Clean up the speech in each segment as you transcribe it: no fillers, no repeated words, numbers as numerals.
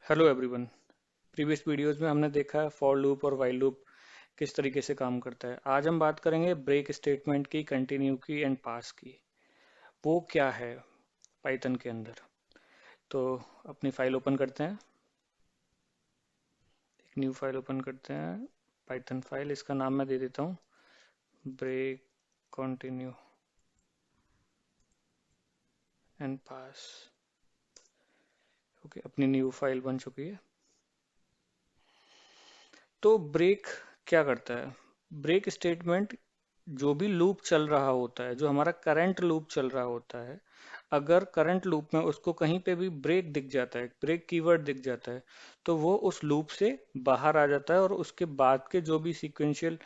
Hello everyone. Previous videos में हमने देखा है फॉर लूप और वाइल लूप किस तरीके से काम करता है। आज हम बात करेंगे ब्रेक स्टेटमेंट की, कंटिन्यू की एंड पास की। वो क्या है पाइथन के अंदर। तो अपनी फाइल ओपन करते हैं, एक न्यू फाइल ओपन करते हैं, पाइथन फाइल। इसका नाम मैं दे देता हूँ break continue and pass. Okay, अपनी न्यू फाइल बन चुकी है। तो ब्रेक क्या करता है? ब्रेक स्टेटमेंट जो भी लूप चल रहा होता है, जो हमारा करंट लूप चल रहा होता है, अगर करंट लूप में उसको कहीं पे भी ब्रेक दिख जाता है, ब्रेक कीवर्ड दिख जाता है, तो वो उस लूप से बाहर आ जाता है और उसके बाद के जो भी सीक्वेंशियल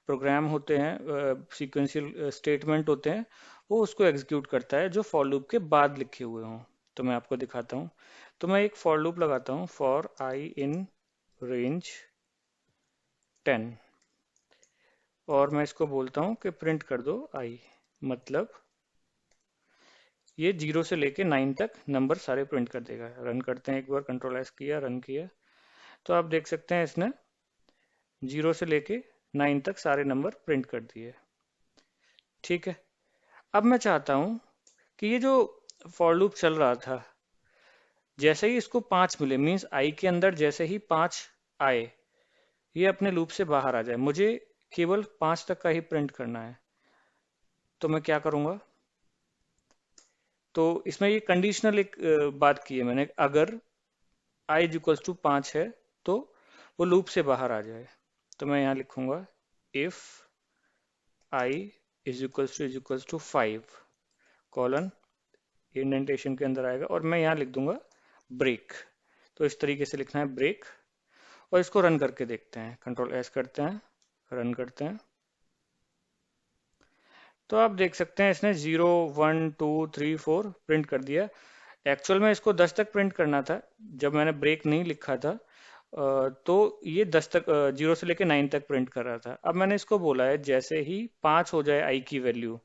प्रोग्राम होते हैं, सीक्वेंशियल स्टेटमेंट होते हैं, वो उसको एग्जीक्यूट करता है जो फॉर लूप के बाद लिखे हुए हों। तो मैं आपको दिखाता हूँ। तो मैं एक फॉर लूप लगाता हूँ, फॉर आई इन रेंज 10, और मैं इसको बोलता हूँ कि प्रिंट कर दो आई। मतलब ये 0 से लेके 9 तक नंबर सारे प्रिंट कर देगा। रन करते हैं एक बार, कंट्रोल एस किया, रन किया, तो आप देख सकते हैं इसने 0 से लेके 9 तक सारे नंबर प्रिंट कर दिए। ठीक है। अब मैं चाहता हूँ कि ये जो फॉर लूप चल रहा था, जैसे ही इसको 5 मिले, मीन्स आई के अंदर जैसे ही 5 आए, ये अपने लूप से बाहर आ जाए। मुझे केवल 5 तक का ही प्रिंट करना है। तो मैं क्या करूँगा? तो इसमें ये कंडीशनल एक बात की है मैंने, अगर आई इज इक्वल्स टू 5 है तो वो लूप से बाहर आ जाए। तो मैं यहाँ लिखूंगा if i is equals to 5 colon, indentation के अंदर आएगा, और मैं यहाँ लिख दूंगा ब्रेक। तो इस तरीके से लिखना है ब्रेक, और इसको रन करके देखते हैं। कंट्रोल एस करते हैं, रन करते हैं, तो आप देख सकते हैं इसने 0 1 2 3 4 प्रिंट कर दिया। एक्चुअल में इसको 10 तक प्रिंट करना था, जब मैंने ब्रेक नहीं लिखा था। तो ये 10 तक, 0 से लेके 9 तक प्रिंट कर रहा था। अब मैंने इसको बोला है जैसे ही 5 हो जाए आई की वैल्यू,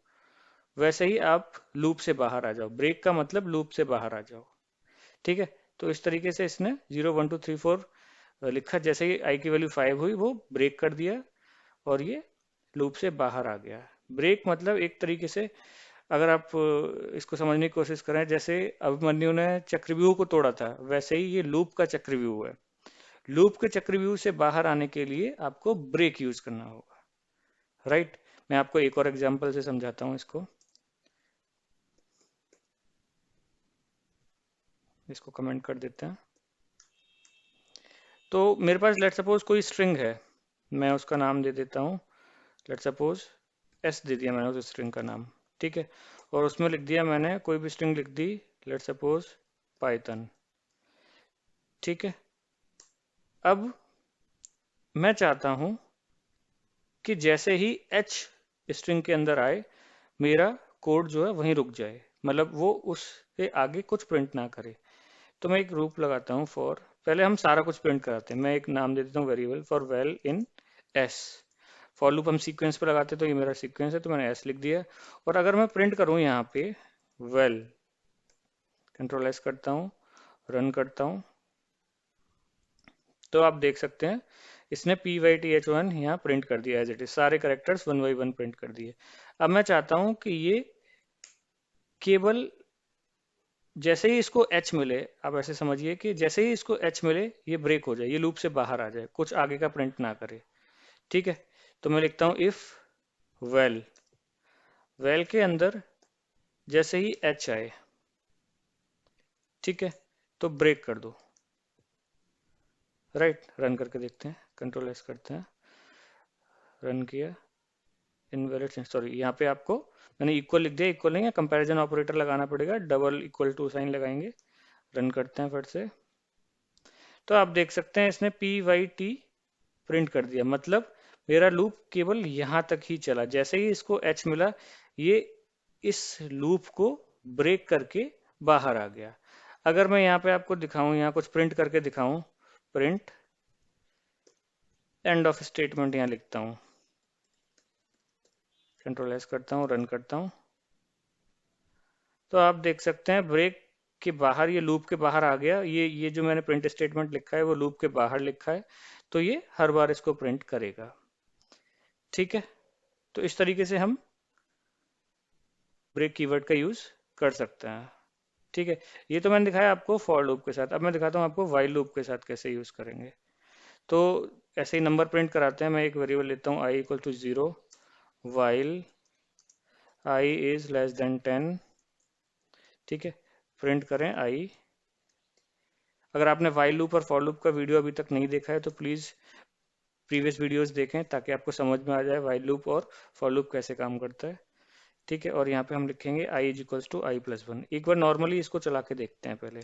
वैसे ही आप लूप से बाहर आ जाओ। ब्रेक का मतलब लूप से बाहर आ जाओ। ठीक है। तो इस तरीके से इसने 0 1 2 3 4 लिखा, जैसे ही आई की वैल्यू 5 हुई वो ब्रेक कर दिया और ये लूप से बाहर आ गया। ब्रेक मतलब एक तरीके से, अगर आप इसको समझने की कोशिश करें, जैसे अभिमन्यु ने चक्रव्यूह को तोड़ा था, वैसे ही ये लूप का चक्रव्यूह है। लूप के चक्रव्यूह से बाहर आने के लिए आपको ब्रेक यूज करना होगा। राइट। मैं आपको एक और एग्जांपल से समझाता हूँ इसको। इसको कमेंट कर देते हैं। तो मेरे पास लेट सपोज कोई स्ट्रिंग है, मैं उसका नाम दे देता हूँ, लेट सपोज एस दे दिया मैंने उस स्ट्रिंग का नाम। ठीक है। और उसमें लिख दिया मैंने, कोई भी स्ट्रिंग लिख दी, लेट सपोज पाइथन। ठीक है। अब मैं चाहता हूं कि जैसे ही एच स्ट्रिंग के अंदर आए, मेरा कोड जो है वहीं रुक जाए, मतलब वो उससे आगे कुछ प्रिंट ना करे। तो मैं एक लूप लगाता हूँ फॉर, पहले हम सारा कुछ प्रिंट कराते हैं। मैं एक नाम दे देता हूँ variable for val in S. For loop हम सीक्वेंस पे लगाते हैं, तो ये मेरा सीक्वेंस है, तो मैंने एस लिख दिया। और अगर मैं प्रिंट करूँ यहाँ पे वेल, कंट्रोल एस करता हूँ, रन करता हूँ, तो आप देख सकते हैं इसने P Y T H one यहाँ प्रिंट कर दिया एज इट इज, सारे करेक्टर्स 1 बाई 1 प्रिंट कर दिए। अब मैं चाहता हूँ कि ये केवल जैसे ही इसको एच मिले, आप ऐसे समझिए कि जैसे ही इसको एच मिले ये ब्रेक हो जाए, ये लूप से बाहर आ जाए, कुछ आगे का प्रिंट ना करे। ठीक है। तो मैं लिखता हूँ इफ वेल, वेल के अंदर जैसे ही एच आए, ठीक है, तो ब्रेक कर दो। राइट। रन करके देखते हैं, कंट्रोल एस करते हैं, रन किया, इनवैलिड, सॉरी, यहाँ पे आपको मैंने इक्वल लिख दिया, इक्वल नहीं है, कंपैरिजन ऑपरेटर लगाना पड़ेगा, डबल इक्वल टू साइन लगाएंगे। रन करते हैं फिर से, तो आप देख सकते हैं इसने पी वाई टी प्रिंट कर दिया। मतलब मेरा लूप केवल यहाँ तक ही चला, जैसे ही इसको एच मिला, ये इस लूप को ब्रेक करके बाहर आ गया। अगर मैं यहाँ पे आपको दिखाऊं, यहाँ कुछ प्रिंट करके दिखाऊं, प्रिंट एंड ऑफ स्टेटमेंट यहाँ लिखता हूँ, कंट्रोल एस करता हूँ, रन करता हूँ, तो आप देख सकते हैं ब्रेक कि बाहर, ये लूप के बाहर आ गया, ये जो मैंने प्रिंट स्टेटमेंट लिखा है वो लूप के बाहर लिखा है, तो ये हर बार इसको प्रिंट करेगा। ठीक है, तो इस तरीके से हम ब्रेक कीवर्ड का यूज कर सकते हैं। ठीक है, ये तो मैंने दिखाया आपको फॉर लूप के साथ। अब मैं दिखाता हूँ आपको वाइल लूप के साथ कैसे यूज करेंगे। तो ऐसे ही नंबर प्रिंट कराते हैं। मैं एक वेरिएबल लेता हूँ I equal to 0, while I is less than 10। ठीक है, प्रिंट करें आई। अगर आपने वाइल लूप और फॉर लूप का वीडियो अभी तक नहीं देखा है तो प्लीज़ प्रीवियस वीडियोस देखें, ताकि आपको समझ में आ जाए वाइल लूप और फॉर लूप कैसे काम करता है। ठीक है, और यहाँ पे हम लिखेंगे I is equals to I plus one. एक बार नॉर्मली इसको चला के देखते हैं पहले।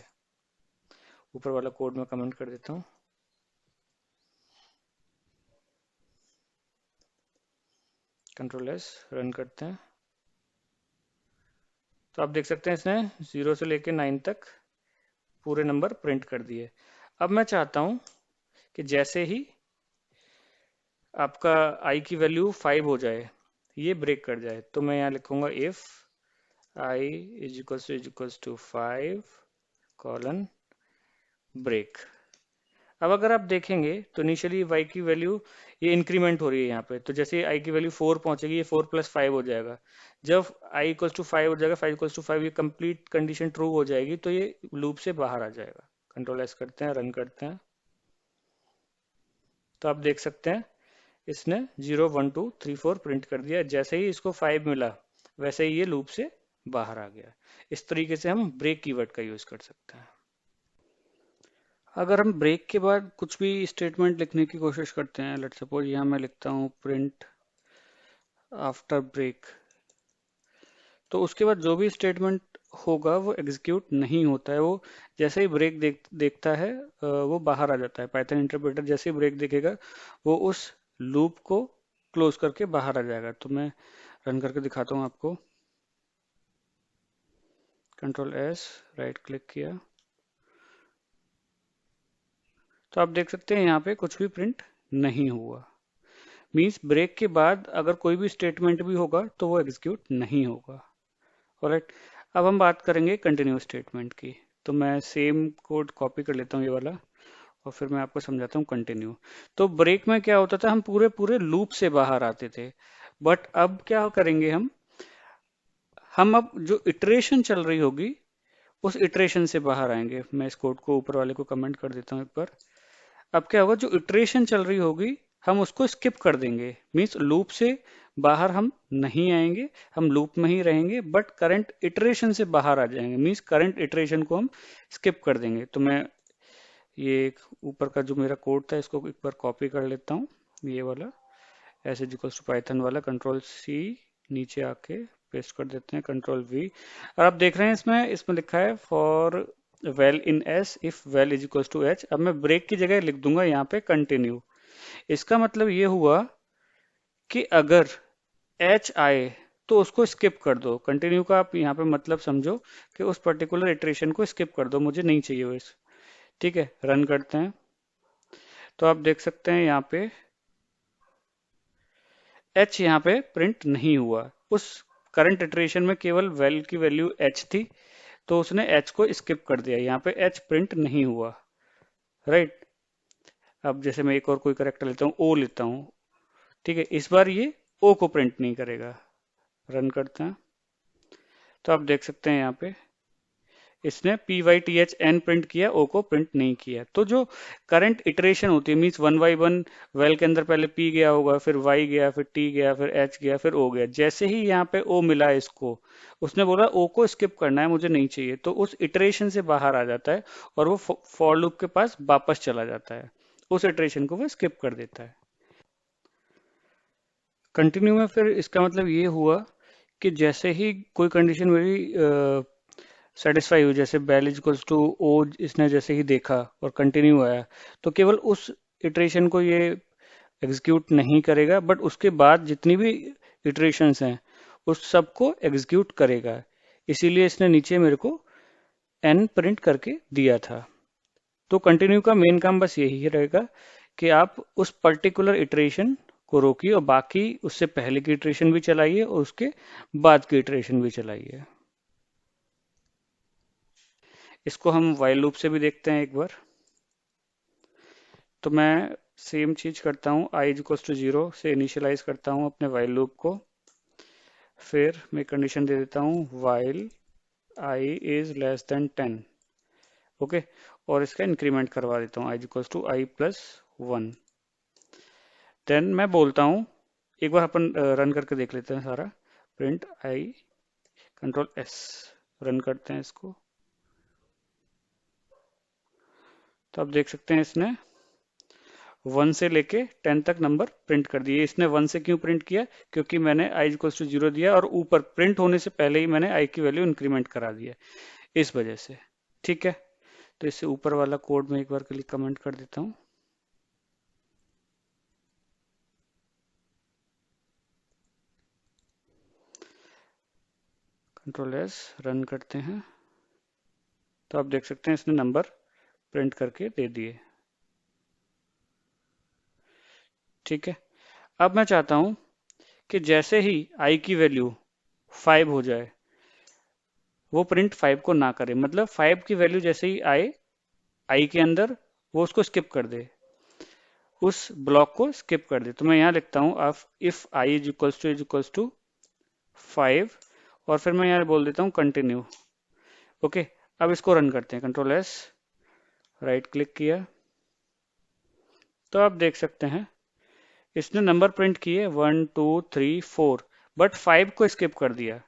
ऊपर वाला कोड में कमेंट कर देता हूँ। कंट्रोल एस, रन करते हैं। तो आप देख सकते हैं इसने 0 से लेके 9 तक पूरे नंबर प्रिंट कर दिए। अब मैं चाहता हूँ कि जैसे ही आपका आई की वैल्यू 5 हो जाए, ये ब्रेक कर जाए, तो मैं यहाँ लिखूंगा if i is equals to 5 colon break. अब अगर आप देखेंगे तो इनिशियली y की वैल्यू ये इंक्रीमेंट हो रही है यहाँ पे। तो जैसे i की वैल्यू 4 पहुंचेगी, ये 4 प्लस 5 हो जाएगा। जब i इक्वल्स टू 5 हो जाएगा, 5 इक्वल्स टू 5, ये कंप्लीट कंडीशन ट्रू हो जाएगी, तो ये लूप से बाहर आ जाएगा। कंट्रोल एस करते हैं, रन करते हैं। तो आप देख सकते हैं इसने 0 1 2 3 4 प्रिंट कर दिया। जैसे ही इसको 5 मिला, वैसे ही ये लूप से बाहर आ गया। इस तरीके से हम ब्रेक कीवर्ड का यूज कर सकते हैं। अगर हम ब्रेक के बाद कुछ भी स्टेटमेंट लिखने की कोशिश करते हैं, लेट्स सपोज यहाँ मैं लिखता हूँ प्रिंट आफ्टर ब्रेक, तो उसके बाद जो भी स्टेटमेंट होगा वो एग्जीक्यूट नहीं होता है। वो जैसे ही ब्रेक देखता है वो बाहर आ जाता है। पाइथन इंटरप्रेटर जैसे ही ब्रेक देखेगा, वो उस लूप को क्लोज करके बाहर आ जाएगा। तो मैं रन करके दिखाता हूँ आपको। कंट्रोल एस, राइट क्लिक किया, तो आप देख सकते हैं यहाँ पे कुछ भी प्रिंट नहीं हुआ। मीन्स ब्रेक के बाद अगर कोई भी स्टेटमेंट भी होगा तो वो एग्जीक्यूट नहीं होगा। ऑलराइट, अब हम बात करेंगे कंटिन्यू स्टेटमेंट की। तो मैं सेम कोड कॉपी कर लेता हूँ ये वाला, और फिर मैं आपको समझाता हूँ कंटिन्यू। तो ब्रेक में क्या होता था, हम पूरे पूरे लूप से बाहर आते थे। बट अब क्या करेंगे, हम अब जो इटरेशन चल रही होगी उस इटरेशन से बाहर आएंगे। मैं इस कोड को ऊपर वाले को कमेंट कर देता हूँ एक बार। अब क्या होगा, जो इटरेशन चल रही होगी हम उसको स्किप कर देंगे। मीन्स लूप से बाहर हम नहीं आएंगे, हम लूप में ही रहेंगे, बट करंट इटरेशन से बाहर आ जाएंगे। मीन्स करंट इटरेशन को हम स्किप कर देंगे। तो मैं ये ऊपर का जो मेरा कोड था इसको एक बार कॉपी कर लेता हूँ, ये वाला s is equals to python वाला। कंट्रोल सी, नीचे आके पेस्ट कर देते हैं, कंट्रोल वी। और आप देख रहे हैं इसमें इसमें लिखा है for val in s if val is equals to h. अब मैं ब्रेक की जगह लिख दूंगा यहाँ पे कंटिन्यू। इसका मतलब ये हुआ कि अगर एच आए तो उसको स्किप कर दो। कंटिन्यू का आप यहाँ पे मतलब समझो कि उस पर्टिकुलर इटरेशन को स्किप कर दो, मुझे नहीं चाहिए वो इस। ठीक है, रन करते हैं। तो आप देख सकते हैं यहाँ पे एच यहाँ पे प्रिंट नहीं हुआ। उस करंट इटरेशन में केवल वेल की वैल्यू एच थी, तो उसने एच को स्किप कर दिया। यहाँ पे एच प्रिंट नहीं हुआ। राइट, अब जैसे मैं एक और कोई करेक्टर लेता हूँ, ओ लेता हूँ। ठीक है, इस बार ये ओ को प्रिंट नहीं करेगा। रन करते हैं। तो आप देख सकते हैं यहाँ पे इसने P Y T H N print किया, ओ को प्रिंट नहीं किया। तो जो करंट इटरेशन होती है, means one by one well के अंदर पहले पी गया होगा, फिर वाई गया, फिर टी गया, फिर एच गया, फिर ओ गया। जैसे ही यहाँ पे ओ मिला इसको, उसने बोला ओ को स्किप करना है, मुझे नहीं चाहिए, तो उस इटरेशन से बाहर आ जाता है और वो फॉर लूप के पास वापस चला जाता है। उस इटरेशन को वो स्किप कर देता है। कंटिन्यू में फिर इसका मतलब ये हुआ कि जैसे ही कोई कंडीशन मेरी सेटिस्फाई हुई, जैसे बेल इक्वल्स टू ओ इसने जैसे ही देखा और कंटिन्यू आया, तो केवल उस इटरेशन को ये एग्जीक्यूट नहीं करेगा, बट उसके बाद जितनी भी इटरेशंस हैं उस सबको एग्जीक्यूट करेगा। इसीलिए इसने नीचे मेरे को एन प्रिंट करके दिया था। तो कंटिन्यू का मेन काम बस यही रहेगा कि आप उस पर्टिकुलर इटरेशन को रोकिए और बाकी उससे पहले की इटरेशन भी चलाइए और उसके बाद की इटरेशन भी चलाइए। इसको हम वाइल लूप से भी देखते हैं एक बार। तो मैं सेम चीज करता हूँ, i इज इक्वल टू 0 से इनिशियलाइज करता हूँ अपने वाइल लूप को। फिर मैं कंडीशन दे देता हूँ while i is less than 10। Okay, और इसका इंक्रीमेंट करवा देता हूँ i is equal to i plus 1। Then मैं बोलता हूँ, एक बार अपन रन करके देख लेते हैं सारा। Print i control s, run करते हैं इसको। तो आप देख सकते हैं इसने 1 से लेके 10 तक नंबर प्रिंट कर दिए। इसने 1 से क्यों प्रिंट किया? क्योंकि मैंने i इक्वल टू 0 दिया और ऊपर प्रिंट होने से पहले ही मैंने i की वैल्यू इंक्रीमेंट करा दिया, इस वजह से। ठीक है, तो इससे ऊपर वाला कोड में एक बार के लिए कमेंट कर देता हूँ। कंट्रोल एस, रन करते हैं। तो आप देख सकते हैं इसने नंबर प्रिंट करके दे दिए। ठीक है, अब मैं चाहता हूं कि जैसे ही i की वैल्यू 5 हो जाए, वो प्रिंट 5 को ना करे। मतलब 5 की वैल्यू जैसे ही आए i के अंदर, वो उसको स्किप कर दे, उस ब्लॉक को स्किप कर दे। तो मैं यहाँ लिखता हूँ if i is equals to 5, और फिर मैं यहाँ बोल देता हूँ कंटिन्यू। ओके, अब इसको रन करते हैं। कंट्रोल एस, राइट क्लिक किया। तो आप देख सकते हैं इसने नंबर प्रिंट किए 1 2 3 4, बट 5 को स्किप कर दिया।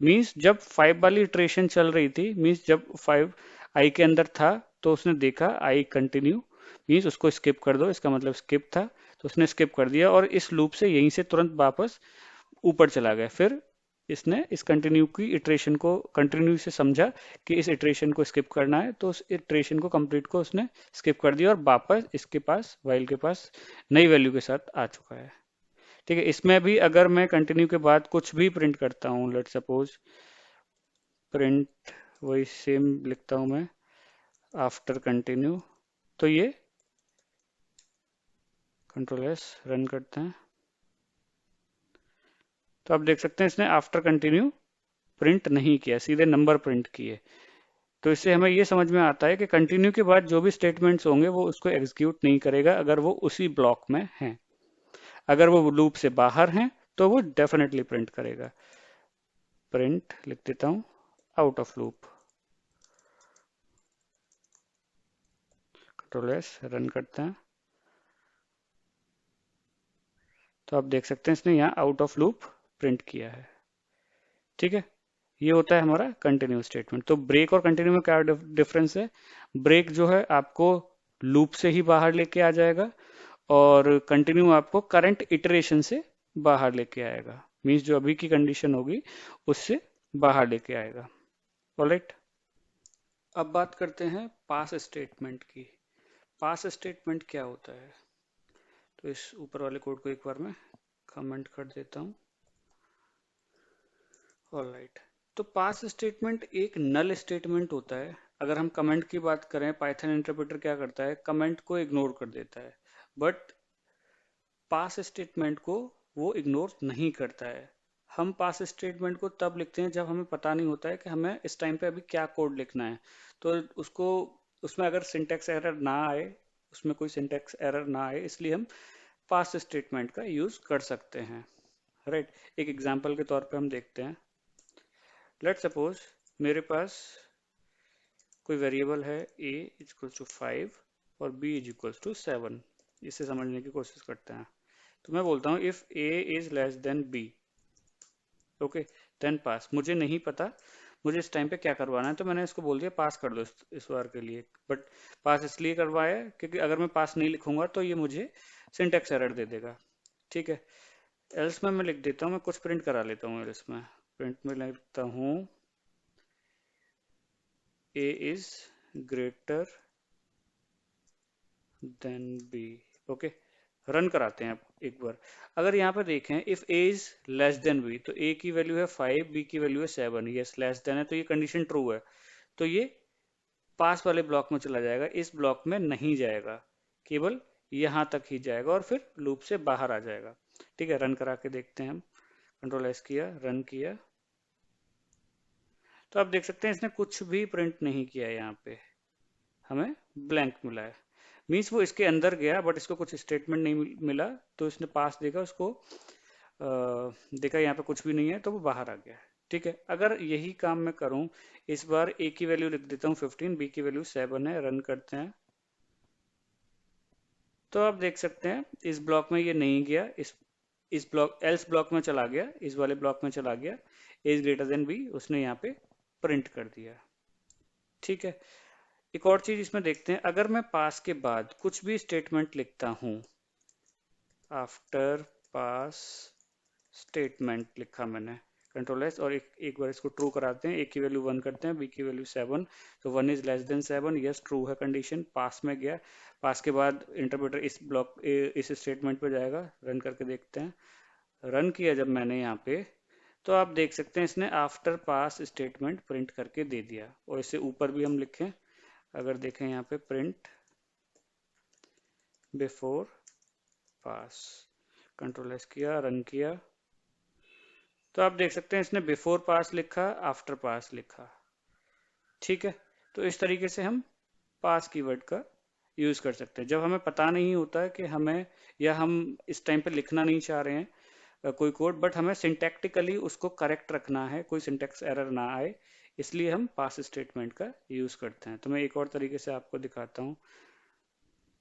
मीन्स जब 5 वाली इटरेशन चल रही थी, मीन्स जब 5 आई के अंदर था, तो उसने देखा आई कंटिन्यू, मीन्स उसको स्किप कर दो, इसका मतलब स्किप था, तो उसने स्किप कर दिया और इस लूप से यहीं से तुरंत वापस ऊपर चला गया। फिर इसने इस कंटिन्यू की इटरेशन को कंटिन्यू से समझा कि इस इटरेशन को स्किप करना है, तो उस इटरेशन को कंप्लीट को उसने स्किप कर दिया और वापस इसके पास, वाइल के पास नई वैल्यू के साथ आ चुका है। ठीक है, इसमें भी अगर मैं कंटिन्यू के बाद कुछ भी प्रिंट करता हूँ, लेट सपोज प्रिंट, वही सेम लिखता हूँ मैं, आफ्टर कंटिन्यू, तो ये कंट्रोल एस, रन करते हैं। तो आप देख सकते हैं इसने आफ्टर कंटिन्यू प्रिंट नहीं किया, सीधे नंबर प्रिंट किए। तो इससे हमें ये समझ में आता है कि कंटिन्यू के बाद जो भी स्टेटमेंट्स होंगे वो उसको एग्जीक्यूट नहीं करेगा अगर वो उसी ब्लॉक में हैं। अगर वो लूप से बाहर हैं तो वो डेफिनेटली प्रिंट करेगा। प्रिंट लिख देता हूँ out of loop. Control S, run करते हैं। तो आप देख सकते हैं इसने यहाँ आउट ऑफ लूप प्रिंट किया है। ठीक है, ये होता है हमारा कंटिन्यू स्टेटमेंट। तो ब्रेक और कंटिन्यू में क्या डिफरेंस है? ब्रेक जो है आपको लूप से ही बाहर लेके आ जाएगा, और कंटिन्यू आपको करंट इटरेशन से बाहर लेके आएगा। मीन्स जो अभी की कंडीशन होगी उससे बाहर लेके आएगा। ऑलराइट, अब बात करते हैं पास स्टेटमेंट की। पास स्टेटमेंट क्या होता है? तो इस ऊपर वाले कोड को एक बार मैं कमेंट कर देता हूँ। ऑलराइट, तो पास स्टेटमेंट एक नल स्टेटमेंट होता है। अगर हम कमेंट की बात करें, पाइथन इंटरप्रेटर क्या करता है, कमेंट को इग्नोर कर देता है, बट पास स्टेटमेंट को वो इग्नोर नहीं करता है। हम पास स्टेटमेंट को तब लिखते हैं जब हमें पता नहीं होता है कि हमें इस टाइम पे अभी क्या कोड लिखना है। तो उसको, उसमें अगर सिंटैक्स एरर ना आए, उसमें कोई सिंटैक्स एरर ना आए, इसलिए हम पास स्टेटमेंट का यूज कर सकते हैं। राइट, एक एग्जांपल के तौर पे हम देखते हैं। लेट सपोज मेरे पास कोई वेरिएबल है a इक्वल्स टू 5 और b इज इक्वल्स टू 7। इसे समझने की कोशिश करते हैं। तो मैं बोलता हूँ if a is less than b, okay, then pass. मुझे नहीं पता मुझे इस टाइम पे क्या करवाना है, तो मैंने इसको बोल दिया पास कर दो इस बार के लिए। बट पास इसलिए करवाया क्योंकि अगर मैं पास नहीं लिखूंगा तो ये मुझे सिंटेक्स एरर दे देगा। ठीक है, एल्स में मैं लिख देता हूँ, मैं कुछ प्रिंट करा लेता हूँ एल्स में। प्रिंट में लिखता हूँ a is greater than b। Okay, run कराते हैं आप एक बार। अगर यहाँ पर देखें if a is less than b, तो a की वैल्यू है 5, b की वैल्यू है 7, यस लेस देन है, तो ये कंडीशन ट्रू है। तो ये पास वाले ब्लॉक में चला जाएगा, इस ब्लॉक में नहीं जाएगा, केवल यहाँ तक ही जाएगा और फिर लूप से बाहर आ जाएगा। ठीक है, रन करा के देखते हैं हम। कंट्रोल एस किया, रन किया, तो आप देख सकते हैं इसने कुछ भी प्रिंट नहीं किया है, यहाँ पे हमें ब्लैंक मिला है। मीन्स वो इसके अंदर गया बट इसको कुछ स्टेटमेंट नहीं मिला, तो इसने पास देखा उसको, देखा यहाँ पे कुछ भी नहीं है तो वो बाहर आ गया। ठीक है, अगर यही काम मैं करूं, इस बार ए की वैल्यू लिख देता हूँ 15, बी की वैल्यू 7 है, रन करते हैं, तो आप देख सकते हैं इस ब्लॉक में ये नहीं गया, इस ब्लॉक एल्स ब्लॉक में चला गया, इस वाले ब्लॉक में चला गया, एज ग्रेटर देन बी उसने यहाँ पे प्रिंट कर दिया। ठीक है, एक और चीज इसमें देखते हैं, अगर मैं पास के बाद कुछ भी स्टेटमेंट लिखता हूं, आफ्टर पास स्टेटमेंट लिखा मैंने, कंट्रोल एस, और एक बार इसको ट्रू कराते हैं, ए की वैल्यू 1 करते हैं, बी की वैल्यू 7, तो 1 is less then 7, yes true है कंडीशन, पास में गया। पास के बाद इंटरप्रेटर इस ब्लॉक इस स्टेटमेंट पे जाएगा, रन करके देखते हैं। रन किया जब मैंने यहाँ पे, तो आप देख सकते हैं इसने आफ्टर पास स्टेटमेंट प्रिंट करके दे दिया। और इससे ऊपर भी हम लिखें, अगर देखें यहाँ पे प्रिंट बिफोर पास, कंट्रोल एस किया, रन किया, तो आप देख सकते हैं इसने बिफोर पास लिखा, आफ्टर पास लिखा। ठीक है, तो इस तरीके से हम पास कीवर्ड का यूज कर सकते हैं जब हमें पता नहीं होता है कि हमें, या हम इस टाइम पे लिखना नहीं चाह रहे हैं कोई कोड, बट हमें सिंटैक्टिकली उसको करेक्ट रखना है, कोई सिंटैक्स एरर ना आए, इसलिए हम पास स्टेटमेंट का यूज करते हैं। तो मैं एक और तरीके से आपको दिखाता हूँ,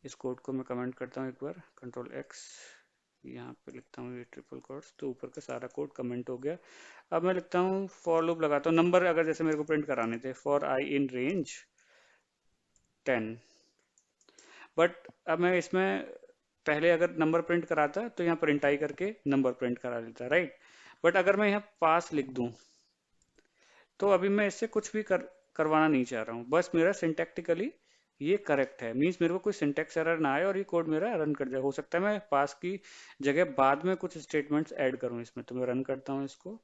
इस कोड को मैं कमेंट करता हूँ एक बार, कंट्रोल एक्स, यहाँ पे लिखता हूँ ये ट्रिपल कोट्स, तो ऊपर का सारा कोड कमेंट हो गया। अब मैं लिखता हूँ फॉर लूप लगाता हूँ, नंबर अगर जैसे मेरे को प्रिंट कराने थे, for I in range 10, but अब मैं इसमें पहले अगर नंबर प्रिंट कराता तो यहाँ प्रिंट आई करके नंबर प्रिंट करा देता, राइट। बट अगर मैं यहाँ पास लिख दूं, तो अभी मैं इससे कुछ भी करवाना नहीं चाह रहा हूँ, बस मेरा सिंटैक्टिकली ये करेक्ट है, मीन्स मेरे को कोई सिंटैक्स एरर ना आए और ये कोड मेरा रन कर जाए। हो सकता है मैं पास की जगह बाद में कुछ स्टेटमेंट्स ऐड करूँ इसमें, तो मैं रन करता हूँ इसको,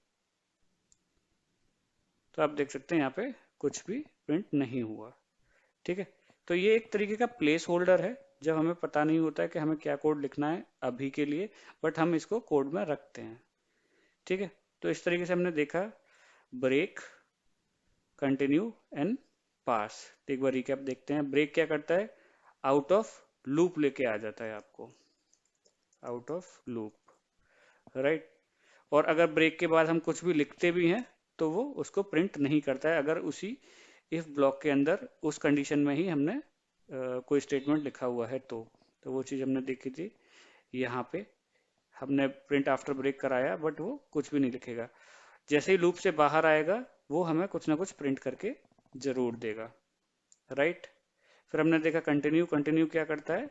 तो आप देख सकते हैं यहाँ पे कुछ भी प्रिंट नहीं हुआ। ठीक है, तो ये एक तरीके का प्लेस होल्डर है, जब हमें पता नहीं होता है कि हमें क्या कोड लिखना है अभी के लिए, बट हम इसको कोड में रखते हैं। ठीक है, तो इस तरीके से हमने देखा ब्रेक, कंटिन्यू एंड पास। एक बार रिकैप देखते हैं, ब्रेक क्या करता है, आउट ऑफ लूप लेके आ जाता है आपको, आउट ऑफ लूप, राइट। और अगर ब्रेक के बाद हम कुछ भी लिखते भी हैं तो वो उसको प्रिंट नहीं करता है, अगर उसी इफ ब्लॉक के अंदर उस कंडीशन में ही हमने कोई स्टेटमेंट लिखा हुआ है तो वो चीज़ हमने देखी थी। यहाँ पे हमने प्रिंट आफ्टर ब्रेक कराया बट वो कुछ भी नहीं लिखेगा, जैसे ही लूप से बाहर आएगा वो हमें कुछ ना कुछ प्रिंट करके जरूर देगा, राइट। फिर हमने देखा कंटिन्यू, कंटिन्यू क्या करता है,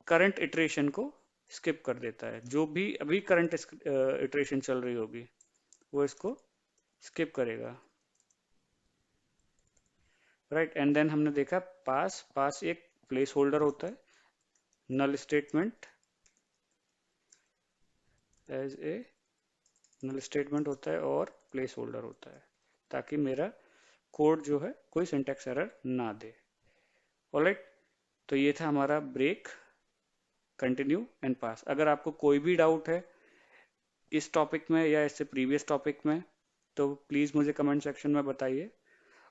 करंट इटरेशन को स्किप कर देता है, जो भी अभी करंट इटरेशन चल रही होगी वो इसको स्किप करेगा, राइट। एंड देन हमने देखा पास, पास एक प्लेस होल्डर होता है, null statement as a null statement होता है और प्लेस होल्डर होता है, ताकि मेरा कोड जो है कोई सिंटैक्स एरर ना दे। ऑलराइट, तो ये था हमारा ब्रेक, कंटिन्यू एंड पास। अगर आपको कोई भी डाउट है इस टॉपिक में या इससे प्रीवियस टॉपिक में, तो प्लीज़ मुझे कमेंट सेक्शन में बताइए।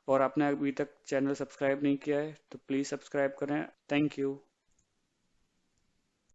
और आपने अभी तक चैनल सब्सक्राइब नहीं किया है तो प्लीज़ सब्सक्राइब करें। Thank you.